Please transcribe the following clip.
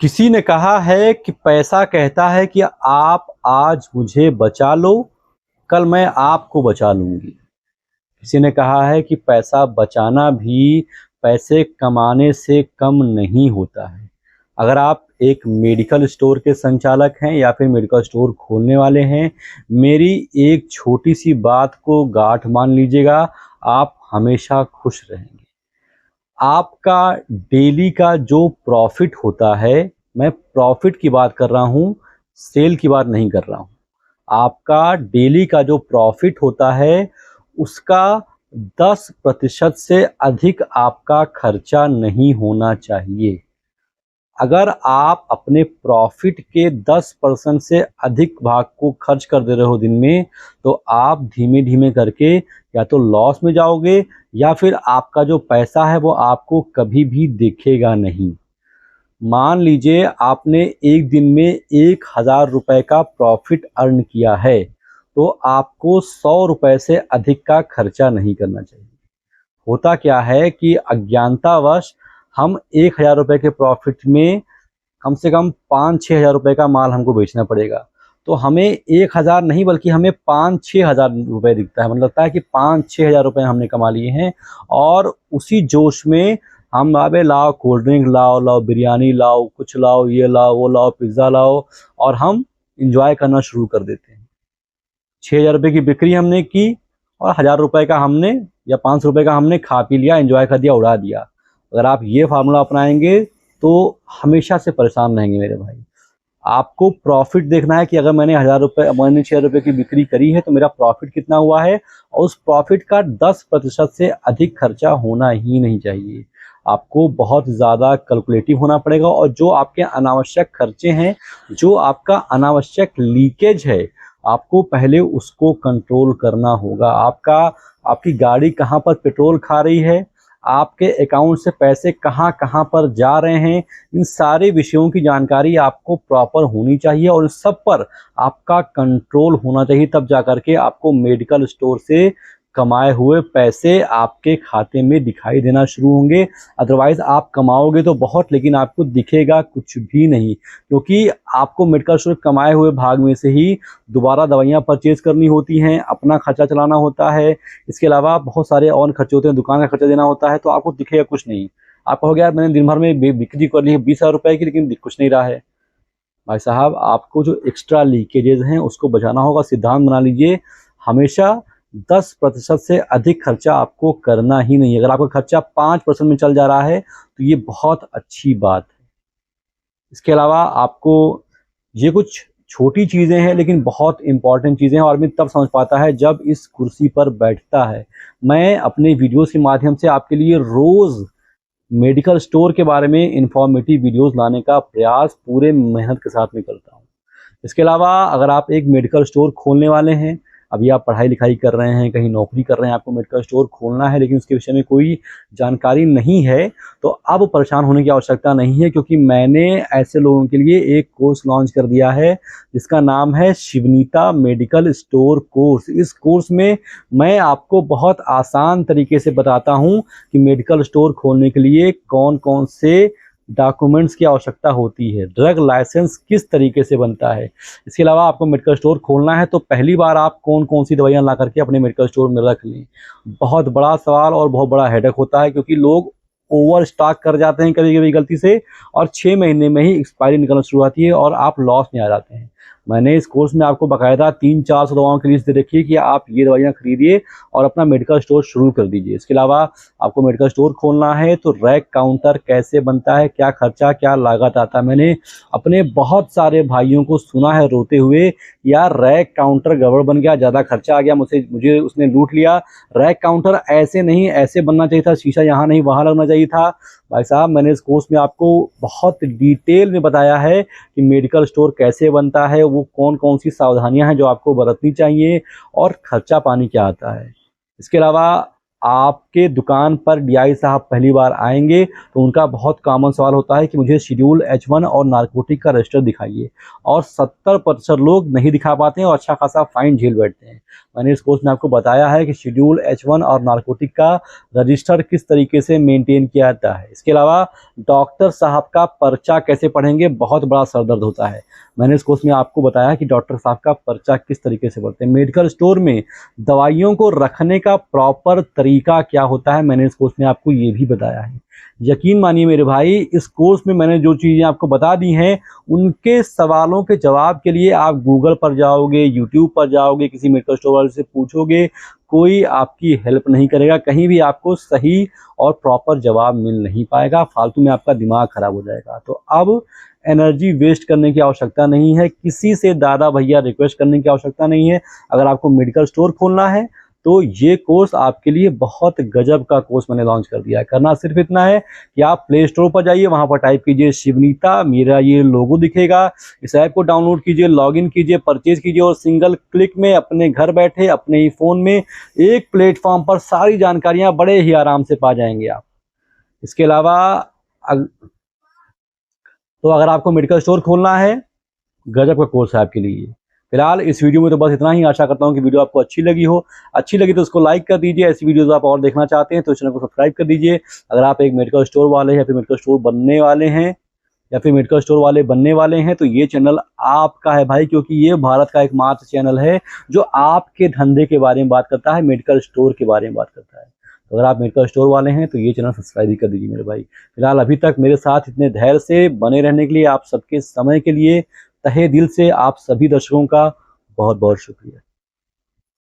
किसी ने कहा है कि पैसा कहता है कि आप आज मुझे बचा लो, कल मैं आपको बचा लूँगी। किसी ने कहा है कि पैसा बचाना भी पैसे कमाने से कम नहीं होता है। अगर आप एक मेडिकल स्टोर के संचालक हैं या फिर मेडिकल स्टोर खोलने वाले हैं, मेरी एक छोटी-सी बात को गाँठ मान लीजिएगा, आप हमेशा खुश रहेंगे। आपका डेली का जो प्रॉफ़िट होता है, मैं प्रॉफ़िट की बात कर रहा हूँ, सेल की बात नहीं कर रहा हूँ। आपका डेली का जो प्रॉफ़िट होता है, उसका 10% से अधिक आपका खर्चा नहीं होना चाहिए। अगर आप अपने प्रॉफ़िट के 10% से अधिक भाग को खर्च कर दे रहे हो दिन में, तो आप धीमे-धीमे करके या तो लॉस में जाओगे या फिर आपका जो पैसा है वो आपको कभी भी दिखेगा नहीं। मान लीजिए आपने एक दिन में ₹1000 का प्रॉफ़िट अर्न किया है, तो आपको ₹100 से अधिक का खर्चा नहीं करना चाहिए। होता क्या है कि अज्ञानतावश हम ₹1000 के प्रॉफ़िट में कम से कम 5-6 हज़ार रुपए का माल हमको बेचना पड़ेगा। तो हमें 1000 नहीं बल्कि हमें 5-6 हज़ार रुपए दिखता है। मतलब लगता है कि 5-6 हज़ार रुपए हमने कमा लिए हैं और उसी जोश में हम अबे लाओ कोल्ड ड्रिंक लाओ, लाओ बिरयानी लाओ, कुछ लाओ, ये लाओ, वो लाओ, पिज़्ज़ा लाओ और हम एन्जॉय करना शुरू कर देते हैं। 6000 रुपए की बिक्री हमने की और ₹1000 का हमने या ₹500 का हमने खा पी लिया, एन्जॉय कर दिया, उड़ा दिया। अगर आप ये फ़ॉर्मूला अपनाएँगे तो हमेशा से परेशान रहेंगे मेरे भाई। आपको प्रॉफ़िट देखना है कि अगर मैंने मैंने ₹6000 की बिक्री करी है तो मेरा प्रॉफ़िट कितना हुआ है और उस प्रॉफ़िट का 10% से अधिक खर्चा होना ही नहीं चाहिए। आपको बहुत ज़्यादा कैलकुलेटिव होना पड़ेगा और जो आपके अनावश्यक खर्चे हैं, जो आपका अनावश्यक लीकेज है, आपको पहले उसको कंट्रोल करना होगा। आपकी गाड़ी कहाँ पर पेट्रोल खा रही है, आपके अकाउंट से पैसे कहाँ-कहाँ पर जा रहे हैं, इन सारे विषयों की जानकारी आपको प्रॉपर होनी चाहिए और इन सब पर आपका कंट्रोल होना चाहिए, तब जाकर के आपको मेडिकल स्टोर से कमाए हुए पैसे आपके खाते में दिखाई देना शुरू होंगे। अदरवाइज़ आप कमाओगे तो बहुत लेकिन आपको दिखेगा कुछ भी नहीं, क्योंकि आपको मेडिकल स्टोर कमाए हुए भाग में से ही दोबारा दवाइयाँ परचेज़ करनी होती हैं, अपना खर्चा चलाना होता है, इसके अलावा बहुत सारे और खर्चे होते हैं, दुकान का खर्चा देना होता है, तो आपको दिखेगा कुछ नहीं। आप कहोगे यार मैंने दिन भर में बिक्री कर ली है ₹20,000 की लेकिन दिख कुछ नहीं रहा है। भाई साहब आपको जो एक्स्ट्रा लीकेजेज़ हैं उसको बचाना होगा, सिद्धांत बना लीजिए, हमेशा 10% से अधिक खर्चा आपको करना ही नहीं है। अगर आपका खर्चा 5% में चल जा रहा है, तो ये बहुत अच्छी बात है। इसके अलावा आपको ये कुछ छोटी चीज़ें हैं लेकिन बहुत इम्पोर्टेंट चीज़ें हैं और आदमी तब समझ पाता है जब इस कुर्सी पर बैठता है। मैं अपने वीडियोज़ के माध्यम से आपके लिए रोज़ मेडिकल स्टोर के बारे में इन्फॉर्मेटिव वीडियोज़ लाने का प्रयास पूरे मेहनत के साथ में करता हूँ। इसके अलावा अगर आप एक मेडिकल स्टोर खोलने वाले हैं, अभी आप पढ़ाई-लिखाई कर रहे हैं, कहीं नौकरी कर रहे हैं, आपको मेडिकल स्टोर खोलना है लेकिन उसके विषय में कोई जानकारी नहीं है, तो अब परेशान होने की आवश्यकता नहीं है क्योंकि मैंने ऐसे लोगों के लिए एक कोर्स लॉन्च कर दिया है, जिसका नाम है शिवनीता मेडिकल स्टोर कोर्स। इस कोर्स में मैं आपको बहुत आसान तरीके से बताता हूँ कि मेडिकल स्टोर खोलने के लिए कौन-कौन से डॉक्यूमेंट्स की आवश्यकता होती है, ड्रग लाइसेंस किस तरीके से बनता है। इसके अलावा आपको मेडिकल स्टोर खोलना है तो पहली बार आप कौन-कौन सी दवाइयाँ ला करके अपने मेडिकल स्टोर में रख लें। बहुत बड़ा सवाल और बहुत बड़ा हेडेक होता है क्योंकि लोग ओवर स्टॉक कर जाते हैं कभी-कभी गलती से और 6 महीने में ही एक्सपायरी निकलना शुरू होती है और आप लॉस में आ जाते हैं। मैंने इस कोर्स में आपको बाकायदा 300-400 दवाओं की लिस्ट दे रखी है कि आप ये दवाइयाँ खरीदिए और अपना मेडिकल स्टोर शुरू कर दीजिए। इसके अलावा आपको मेडिकल स्टोर खोलना है तो रैक काउंटर कैसे बनता है, क्या खर्चा, क्या लागत आता है। मैंने अपने बहुत सारे भाइयों को सुना है रोते हुए, यार रैक काउंटर गड़बड़ बन गया, ज़्यादा खर्चा आ गया, मुझे उसने लूट लिया। रैक काउंटर ऐसे नहीं, ऐसे बनना चाहिए था, शीशा यहाँ नहीं वहाँ लगना चाहिए था। भाई साहब मैंने इस कोर्स में आपको बहुत डिटेल में बताया है कि मेडिकल स्टोर कैसे बनता है, वो कौन-कौन सी सावधानियाँ हैं जो आपको बरतनी चाहिए और खर्चा पानी क्या आता है। इसके अलावा आपके दुकान पर डीआई साहब पहली बार आएंगे तो उनका बहुत कॉमन सवाल होता है कि मुझे शेड्यूल H1 और नारकोटिक का रजिस्टर दिखाइए, और 70% लोग नहीं दिखा पाते हैं और अच्छा खासा फाइन झेल बैठते हैं। मैंने इस कोर्स में आपको बताया है कि शेड्यूल H1 और नारकोटिक का रजिस्टर किस तरीके से मेंटेन किया जाता है। इसके अलावा डॉक्टर साहब का पर्चा कैसे पढ़ेंगे, बहुत बड़ा सरदर्द होता है। मैंने इस कोर्स में आपको बताया कि डॉक्टर साहब का पर्चा किस तरीके से पढ़ते हैं। मेडिकल स्टोर में दवाइयों को रखने का प्रॉपर तरीका क्या होता है, मैंने इस कोर्स में आपको ये भी बताया है। यकीन मानिए मेरे भाई, इस कोर्स में मैंने जो चीज़ें आपको बता दी हैं, उनके सवालों के जवाब के लिए आप गूगल पर जाओगे, यूट्यूब पर जाओगे, किसी मेडिकल स्टोर वाले से पूछोगे, कोई आपकी हेल्प नहीं करेगा। कहीं भी आपको सही और प्रॉपर जवाब मिल नहीं पाएगा, फालतू में आपका दिमाग खराब हो जाएगा। तो अब एनर्जी वेस्ट करने की आवश्यकता नहीं है, किसी से दादा भैया रिक्वेस्ट करने की आवश्यकता नहीं है। अगर आपको मेडिकल स्टोर खोलना है तो ये कोर्स आपके लिए बहुत गजब का कोर्स मैंने लॉन्च कर दिया है। करना सिर्फ इतना है कि आप प्ले स्टोर पर जाइए, वहां पर टाइप कीजिए शिवनीता, मेरा ये लोगो दिखेगा, इस ऐप को डाउनलोड कीजिए, लॉगिन कीजिए, परचेज कीजिए और सिंगल क्लिक में अपने घर बैठे अपने ही फोन में एक प्लेटफॉर्म पर सारी जानकारियां बड़े ही आराम से पा जाएंगे आप। इसके अलावा तो अगर आपको मेडिकल स्टोर खोलना है, गजब का कोर्स है आपके लिए। फिलहाल इस वीडियो में तो बस इतना ही। आशा करता हूं कि वीडियो आपको अच्छी लगी हो। अच्छी लगी तो उसको लाइक कर दीजिए। ऐसी वीडियोस आप और देखना चाहते हैं तो चैनल को सब्सक्राइब कर दीजिए। अगर आप एक मेडिकल स्टोर वाले हैं या फिर मेडिकल स्टोर बनने वाले हैं या फिर मेडिकल स्टोर वाले बनने वाले हैं तो ये चैनल आपका है भाई, क्योंकि ये भारत का एकमात्र चैनल है जो आपके धंधे के बारे में बात करता है, मेडिकल स्टोर के बारे में बात करता है। तो अगर आप मेडिकल स्टोर वाले हैं तो ये चैनल सब्सक्राइब ही कर दीजिए मेरे भाई। फिलहाल अभी तक मेरे साथ इतने धैर्य से बने रहने के लिए, आप सबके समय के लिए तहे दिल से आप सभी दर्शकों का बहुत बहुत शुक्रिया।